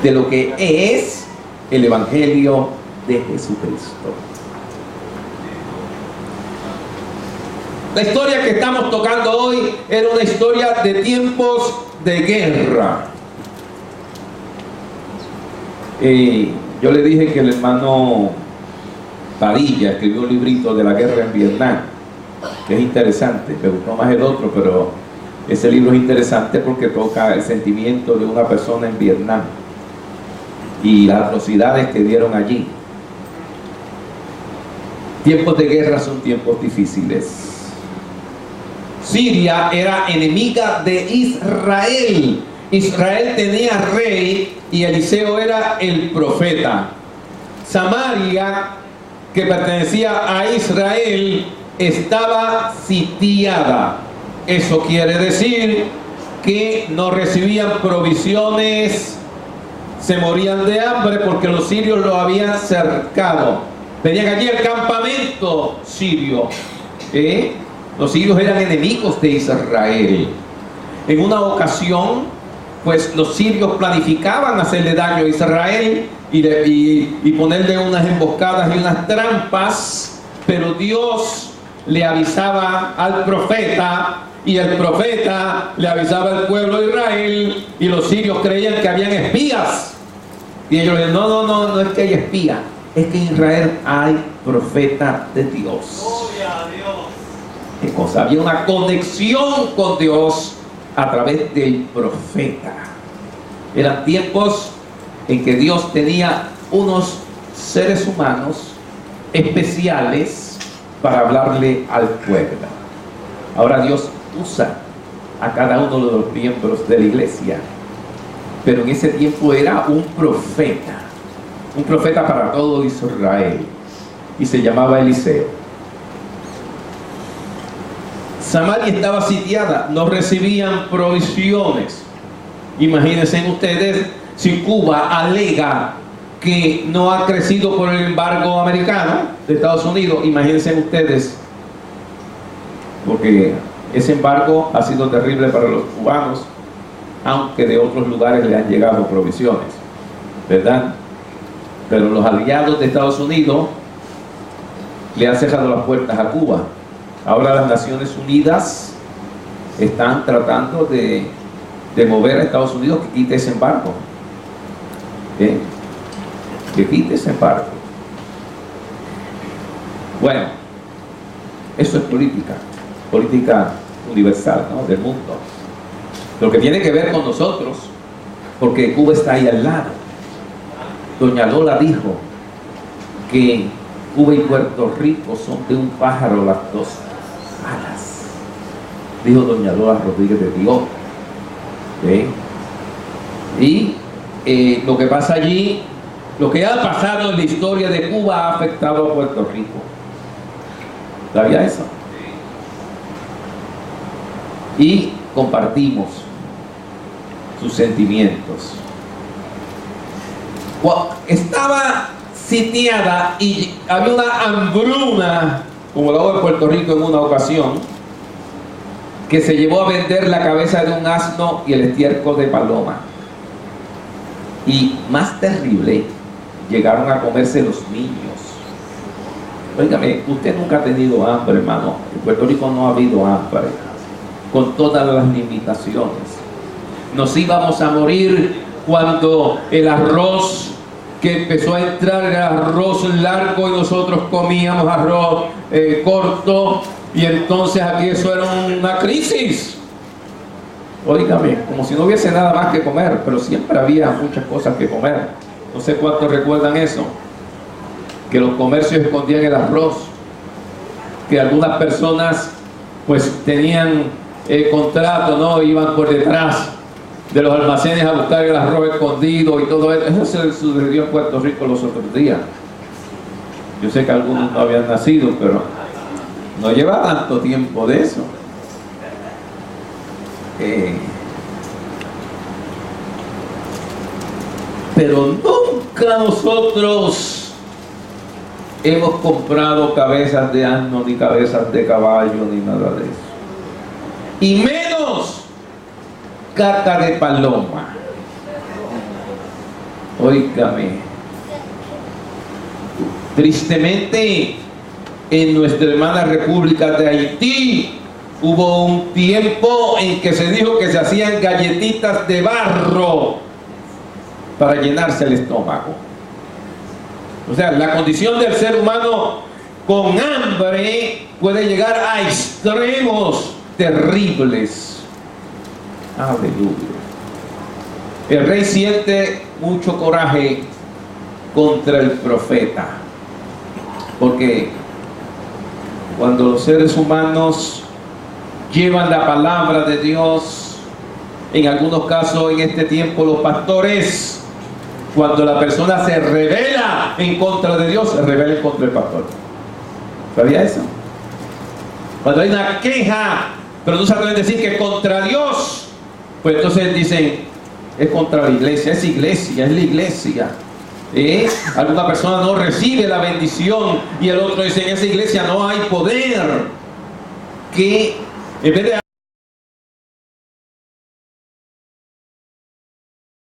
de lo que es el Evangelio de Jesucristo. La historia que estamos tocando hoy era una historia de tiempos de guerra. Yo le dije que el hermano Padilla escribió un librito de la guerra en Vietnam, que es interesante. Me gustó más el otro, pero ese libro es interesante porque toca el sentimiento de una persona en Vietnam y las atrocidades que dieron allí. Tiempos de guerra son tiempos difíciles. Siria era enemiga de Israel. Israel tenía rey y Eliseo era el profeta. Samaria, que pertenecía a Israel, estaba sitiada. Eso quiere decir que no recibían provisiones, se morían de hambre porque los sirios lo habían cercado. Tenían allí el campamento sirio. Los sirios eran enemigos de Israel. En una ocasión, pues los sirios planificaban hacerle daño a Israel y ponerle unas emboscadas y unas trampas, pero Dios le avisaba al profeta y el profeta le avisaba al pueblo de Israel, y los sirios creían que habían espías. Y ellos le decían, no es que haya espía, es que en Israel hay profeta de Dios. Gloria a Dios. ¿Qué cosa? Había una conexión con Dios a través del profeta. Eran tiempos en que Dios tenía unos seres humanos especiales para hablarle al pueblo. Ahora Dios usa a cada uno de los miembros de la iglesia, pero en ese tiempo era un profeta para todo Israel, y se llamaba Eliseo. Samaria estaba sitiada, no recibían provisiones. Imagínense ustedes, si Cuba alega que no ha crecido por el embargo americano de Estados Unidos, imagínense ustedes, porque ese embargo ha sido terrible para los cubanos, aunque de otros lugares le han llegado provisiones, ¿verdad? Pero los aliados de Estados Unidos le han cerrado las puertas a Cuba. Ahora las Naciones Unidas están tratando de mover a Estados Unidos que quite ese embargo. Que quite ese embargo. Bueno, eso es política universal, ¿no? Del mundo. Lo que tiene que ver con nosotros, porque Cuba está ahí al lado. Doña Lola dijo que Cuba y Puerto Rico son de un pájaro las dos alas. Dijo doña Lola Rodríguez de Dios. Y lo que pasa allí, lo que ha pasado en la historia de Cuba ha afectado a Puerto Rico. ¿Sabía eso? Y compartimos sus sentimientos. Estaba sitiada y había una hambruna, como la hubo en Puerto Rico en una ocasión, que se llevó a vender la cabeza de un asno y el estiércol de paloma. Y más terrible, llegaron a comerse los niños. Óigame, usted nunca ha tenido hambre, hermano. En Puerto Rico no ha habido hambre, con todas las limitaciones. Nos íbamos a morir cuando el arroz que empezó a entrar era arroz largo y nosotros comíamos arroz corto, y entonces aquí eso era una crisis. Óigame, como si no hubiese nada más que comer, pero siempre había muchas cosas que comer. No sé cuántos recuerdan eso, que los comercios escondían el arroz, que algunas personas pues tenían contrato, ¿no? Iban por detrás de los almacenes a buscar el arroz escondido y todo eso. Eso se sucedió en Puerto Rico los otros días. Yo sé que algunos no habían nacido, pero no lleva tanto tiempo de eso. Pero nunca nosotros hemos comprado cabezas de asno, ni cabezas de caballo, ni nada de eso. Y menos caca de paloma. Óigame. Tristemente, en nuestra hermana República de Haití, hubo un tiempo en que se dijo que se hacían galletitas de barro para llenarse el estómago. O sea, la condición del ser humano con hambre puede llegar a extremos terribles. Aleluya. El rey siente mucho coraje contra el profeta, porque cuando los seres humanos llevan la palabra de Dios, en algunos casos en este tiempo los pastores, cuando la persona se rebela en contra de Dios, se rebela en contra del pastor. ¿Sabía eso? Cuando hay una queja, pero no se atreven a decir que es contra Dios, pues entonces dicen, es contra la iglesia, es iglesia, es la iglesia. Alguna persona no recibe la bendición y el otro dice, en esa iglesia no hay poder. Que en vez de